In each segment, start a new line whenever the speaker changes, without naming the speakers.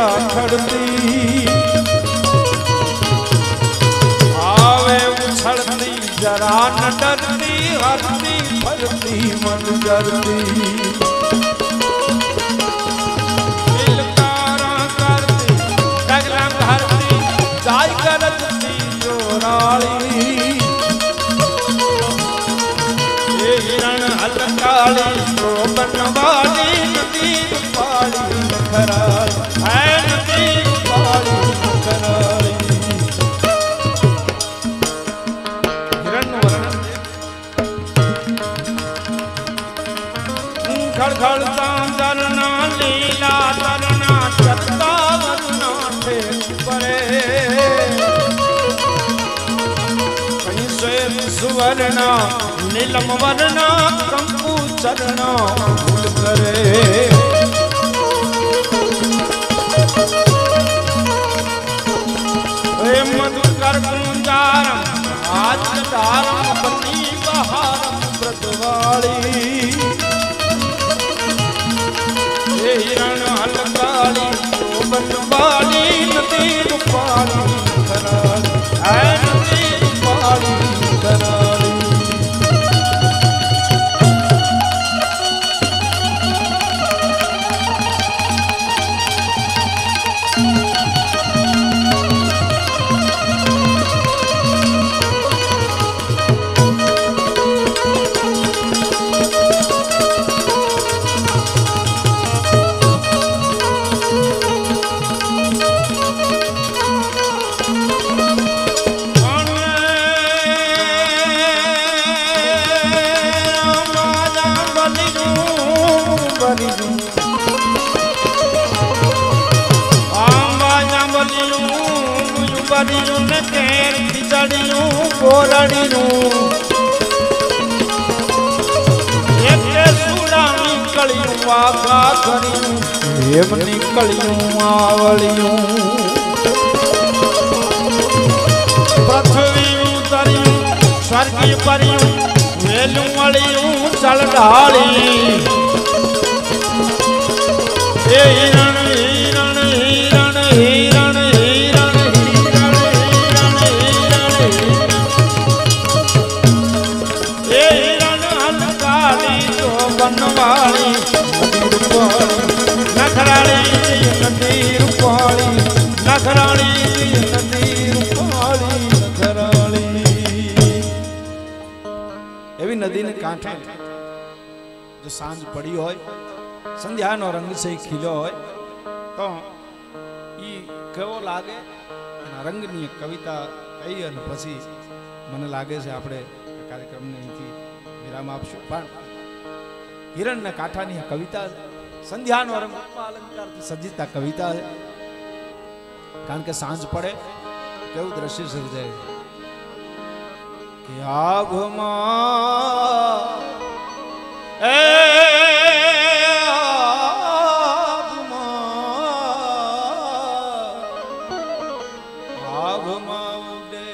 आखड़ती आवे उछलती जरा न डरती हरती फरती मन डरती दिलकारा करती डगलंग हरती जाय करती जोराली ये हिरण हलकाली तो बनवाली नदी पाली खराली है नदी पाली खराली हिरण वर्णन खड़खड़ता दरना लीला दरना चत्ता वरना थे परे कहीं श्वेत सुवर्णा नीलम वर्णा कंपू चरणा फूल करे हे मधुकर कुंजारम आज तारम बनी बहारम ब्रतवाली हे हिरण हलकाली तो बनवाली नदी रूपाली कराली है नदी रूपाली कराली हेम निकलियों आवलियों पृथ्वी उतरियों स्वर्ग परियों वेलू वलियों चल ढाली हे हिरण हिरण हिरण हिरण हिरण हिरण हिरण हे हिरण हलकाली तो बनवाली नखराली नदी रूपाली नखराली नदी रूपाली नखराली एवी नदी ने कांठे जो सांझ पड़ी होय संध्या नो रंग से खिलो होय तो ई केवो लागे एना रंगनी कविता कही अने पछी मने लागे छे आपणे कार्यक्रम ने અહીંથી વિરામ આપશું પણ हिरण ने काठानी कविता संध्या नो रंग अलंकार थी सजीता कविता है कारण के सांझ पड़े केवुं दृश्य सर्जाय कि आभमा आभमा उडे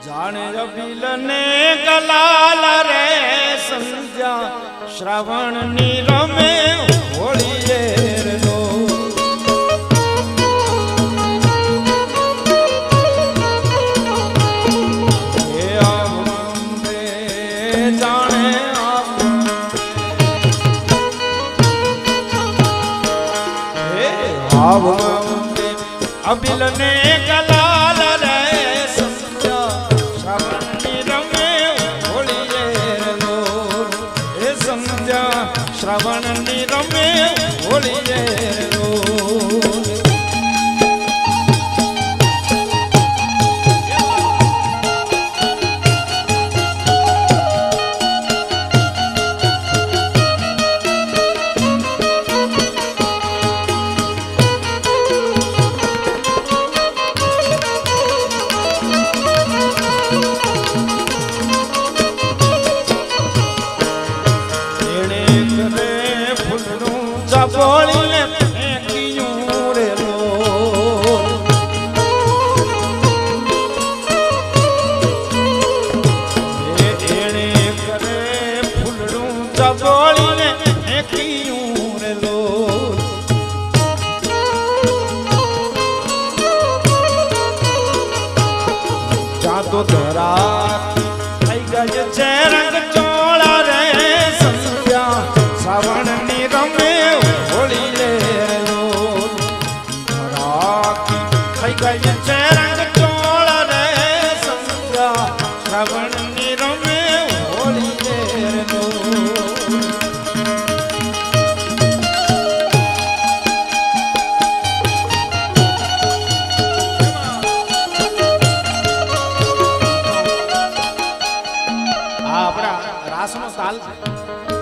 जाने रबिल ने गलाल रे संध्या श्रावण नीरमे होली रे लो हे आवंदे जाने हे आवंदे अबिल ने गलाल रे संध्या श्रावण नीरमे होली रे लो हे संध्या श्रावण नीरमे होली रे लो बोली ने फेंकियूं ધરા થઈ ગય છે રંગ ચોળા રે સંધ્યા શ્રાવણ ની રમે હોળી લે ધરા થઈ ગય છે રંગ ચોળા રે સંધ્યા શ્રાવણ ની રમે હોળી લે રાસનો તાલ છે